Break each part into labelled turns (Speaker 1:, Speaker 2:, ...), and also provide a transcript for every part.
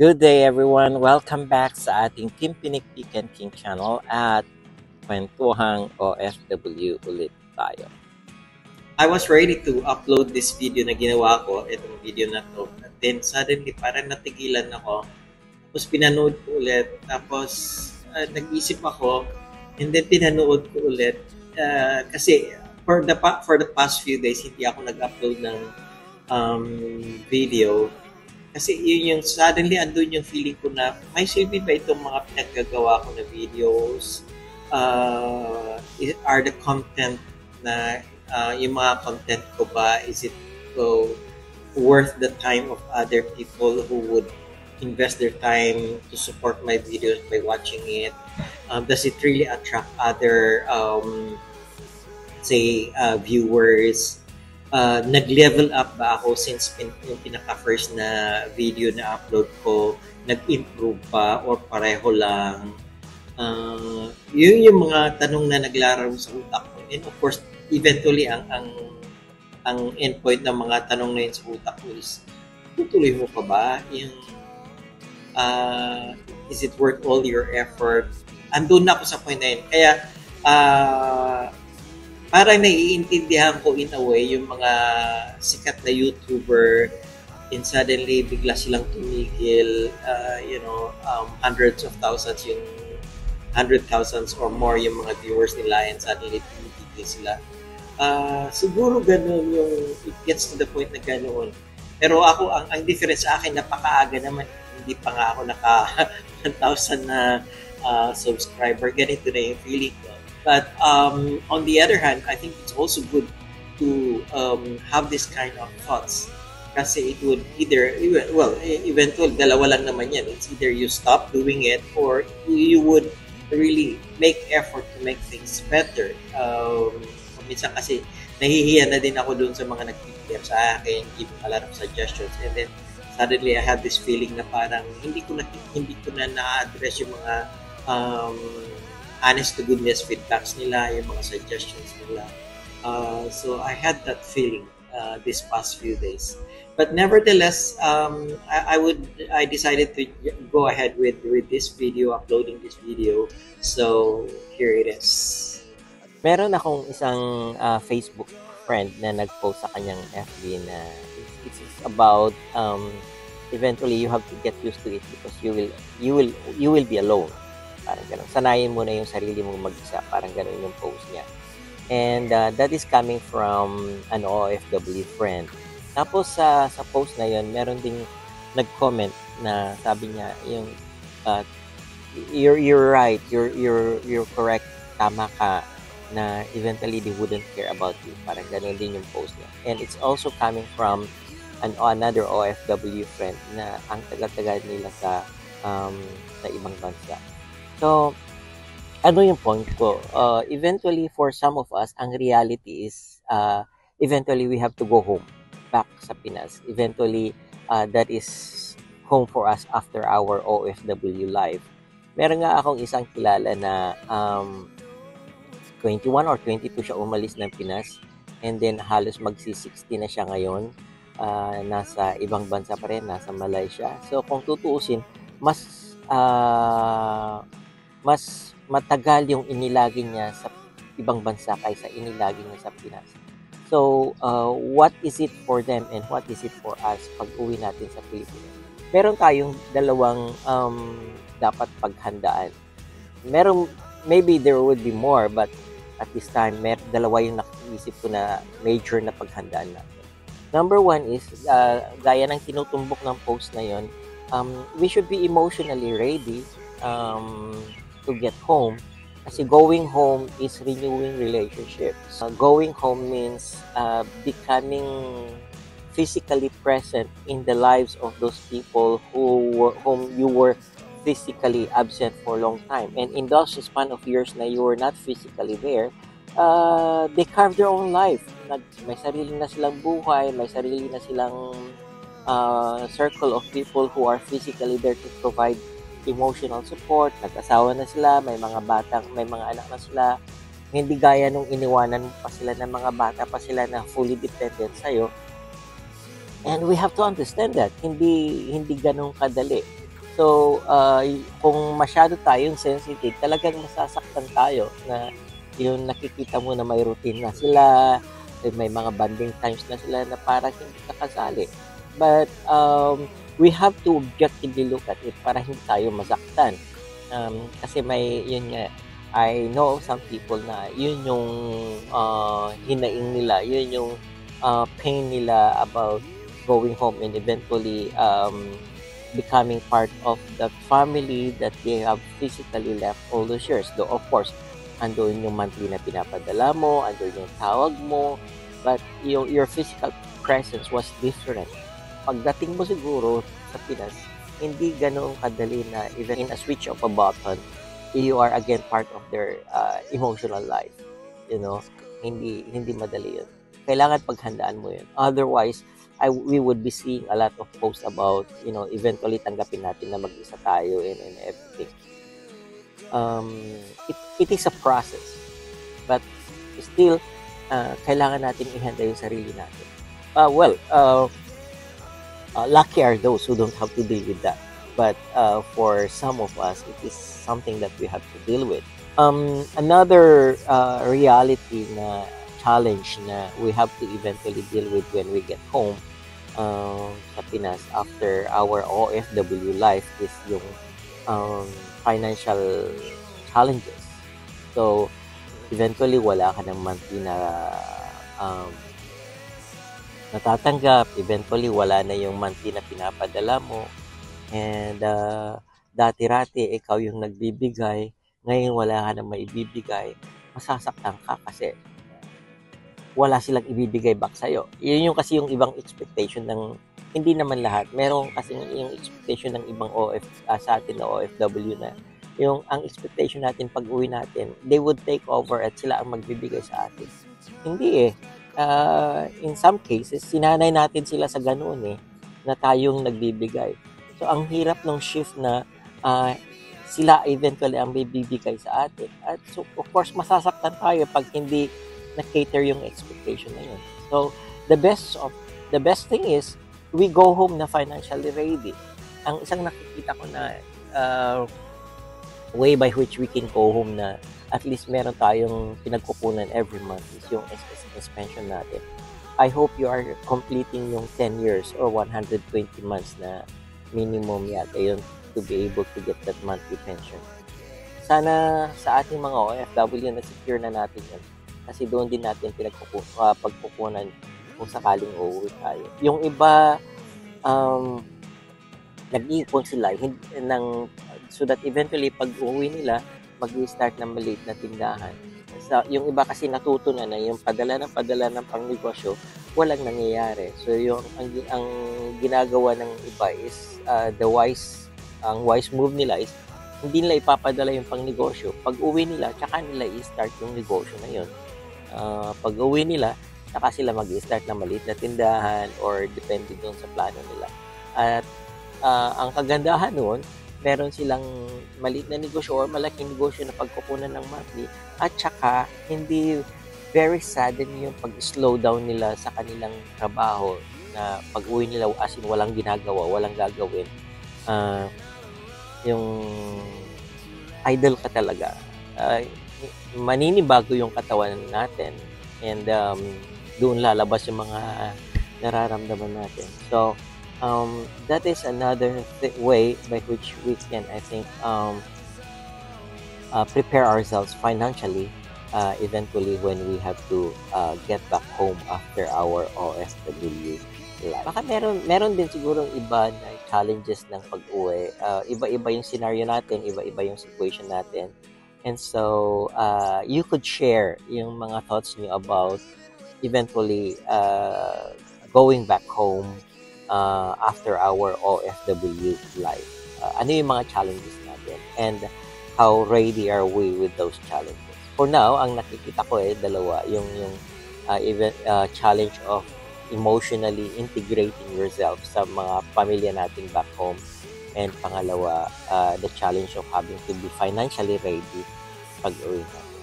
Speaker 1: Good day everyone! Welcome back sa ating Team Pinikpik and King channel at Kwentuhang OFW ulit tayo. I was ready to upload this video na ginawa ko, itong video na to. But then suddenly parang natigilan ako. Tapos pinanood ko ulit. Tapos nag-isip ako and then pinanood ko ulit. Kasi for the past few days hindi ako nag-upload ng video. Kasi yun yung suddenly andun yung feeling ko na may silbi ba itong mga pinaggagawa ko na videos? Are the content na yung mga content ko ba, is it worth the time of other people who would invest their time to support my videos by watching it? Does it really attract other viewers? Nag-level up ba ako since yung pinaka-first na video na upload ko? Nag-improve pa or pareho lang? Yun yung mga tanong na naglalaro sa utak ko. And of course, eventually, ang endpoint ng mga tanong na yun sa utak ko is, tutuloy mo pa ba? Yung, is it worth all your effort? Andun na ako sa point na yun. Kaya, parang naiintindihan ko in a way yung mga sikat na YouTuber and suddenly bigla silang tumigil, hundreds of thousands, yung 100,000 or more yung mga viewers nila and suddenly tumigil sila. Siguro ganun yung it gets to the point na ganoon. Pero ako, ang difference sa akin, napakaaga naman, hindi pa nga ako naka 1,000 na subscriber. Ganito na yung feeling ko. But on the other hand, I think it's also good to have this kind of thoughts. Kasi it would eventually, dalawa lang naman yan. It's either you stop doing it or you would really make effort to make things better. Minsan kasi nahihiya na din ako dun sa mga nag-PM sa akin, give a lot of suggestions. And then suddenly I have this feeling na parang hindi ko na na-address yung mga honest to goodness feedbacks nila, yung mga suggestions nila. So I had that feeling this past few days. But nevertheless, I decided to go ahead with this video, uploading this video. So here it is. Meron akong isang Facebook friend na nag-post sa kanyang FB na it's about eventually you have to get used to it because you will be alone. Parang ganun. Sanayin mo na yung sarili mong mag-isa. Parang ganun yung post niya. And that is coming from an OFW friend. Tapos sa post na yun, meron ding nag-comment na sabi niya, yung you're right, you're correct, tama ka, na eventually they wouldn't care about you. Parang ganun din yung post niya. And it's also coming from another OFW friend na ang taga-taga nila sa ibang bansa. So, ano yung point ko? Eventually, for some of us, ang reality is, eventually, we have to go home, back sa Pinas. Eventually, that is home for us after our OFW life. Meron nga akong isang kilala na 21 or 22 siya umalis ng Pinas. And then, halos magsi-60 na siya ngayon. Nasa ibang bansa pa rin, nasa Malaysia. So, kung tutuusin, mas matagal yung inilagi niya sa ibang bansa kaysa inilagi niya sa Pinas. So, what is it for them and what is it for us pag uwi natin sa Pilipinas? Meron tayong dalawang dapat paghandaan. Maybe there would be more, but at this time, dalawa yung nakiisip ko na major na paghandaan natin. Number one is, gaya ng tinutumbok ng post na yon, we should be emotionally ready to get home. Kasi going home is renewing relationships. Going home means becoming physically present in the lives of those people whom you were physically absent for a long time. And in those span of years na you were not physically there, they carve their own life. May sarili na silang buhay, may sarili na silang circle of people who are physically there to provide emotional support. Nag-asawa na sila, may mga anak na sila. Hindi gaya nung iniwanan pa sila ng mga bata pa sila na fully dependent sa'yo. And we have to understand that hindi ganun kadali. So, kung masyado tayong sensitive, talagang masasaktan tayo na yung nakikita mo na may routine na sila, may mga bonding times na sila na parang hindi nakasali. But we have to objectively look at it para hindi tayo masaktan. Kasi yun nga, I know some people na yun yung hinaing nila, yun yung pain nila about going home and eventually becoming part of the family that they have physically left all those years. Though of course, andoon yung monthly na pinapadala mo, andoon yung tawag mo, but your physical presence was different. Pagdating mo siguro sa Pinas, hindi ganoon kadali na even in a switch of a button, you are again part of their emotional life. Hindi madali yun. Kailangan paghandaan mo yun. Otherwise, we would be seeing a lot of posts about, eventually tanggapin natin na mag-isa tayo and everything. It is a process. But still, kailangan natin ihanda yung sarili natin. Lucky are those who don't have to deal with that. But for some of us, it is something that we have to deal with. Another reality na challenge na we have to eventually deal with when we get home sa Pinas after our OFW life is yung financial challenges. So, eventually, wala ka ng monthly na natatanggap. Eventually, wala na yung monthly na pinapadala mo. And dati-rati, ikaw yung nagbibigay. Ngayon, wala ka nang maibibigay. Masasaktan ka kasi wala silang ibibigay back sa'yo. Yun yung kasi yung ibang expectation ng, hindi naman lahat. Meron kasi yung expectation ng ibang sa atin na OFW na, ang expectation natin pag uwi natin, they would take over at sila ang magbibigay sa atin. Hindi in some cases, sinanay natin sila sa ganoon na tayong nagbibigay. So, ang hirap ng shift na sila eventually ang bibigay sa atin. At so, of course, masasaktan tayo pag hindi na-cater yung expectation na yun. So, the best thing is, we go home na financially ready. Ang isang nakikita ko na way by which we can go home na at least meron tayong pinagkukunan every month is yung SSS pension natin. I hope you are completing yung 10 years or 120 months na minimum yata yun to be able to get that monthly pension. Sana sa ating mga OFW na secure na natin yun. Kasi doon din natin pagkukunan kung sakaling uuwi tayo. Yung iba, nag-iipon sila so that eventually pag uuwi nila, mag-start ng maliit na tindahan. So, yung iba kasi natuto na yung padala ng pangnegosyo, walang nangyayari. So ang ginagawa ng iba is ang wise move nila is hindi nila ipapadala yung pangnegosyo. Pag uwi nila, tsaka nila i-start yung negosyo na yun. Pag uwi nila, saka sila mag-i-start na maliit na tindahan or depende doon sa plano nila. At ang kagandahan noon, meron silang maliit na negosyo or malaking negosyo na pagkukunan ng monthly at saka hindi very sudden yung pag-slow down nila sa kanilang trabaho na pag-uwi nila as in walang ginagawa, walang gagawin. Yung idle ka talaga. Maninibago yung katawan natin and doon lalabas yung mga nararamdaman natin. So, that is another way by which we can, I think, prepare ourselves financially eventually when we have to get back home after our OFW life. Baka meron din siguro iba na challenges ng pag-uwi. Iba-iba yung scenario natin, iba-iba yung situation natin. And so, you could share yung mga thoughts niyo about eventually going back home after our OFW life. Ano yung mga challenges natin and how ready are we with those challenges? For now, ang nakikita ko dalawa, yung challenge of emotionally integrating yourself sa mga pamilya natin back home, and pangalawa, the challenge of having to be financially ready pag-uwi natin.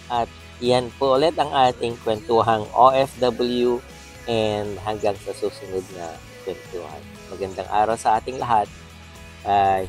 Speaker 1: At yan po ulit ang ating kwentuhang OFW, and hanggang sa susunod na kwentuhan. Magandang araw sa ating lahat. Bye.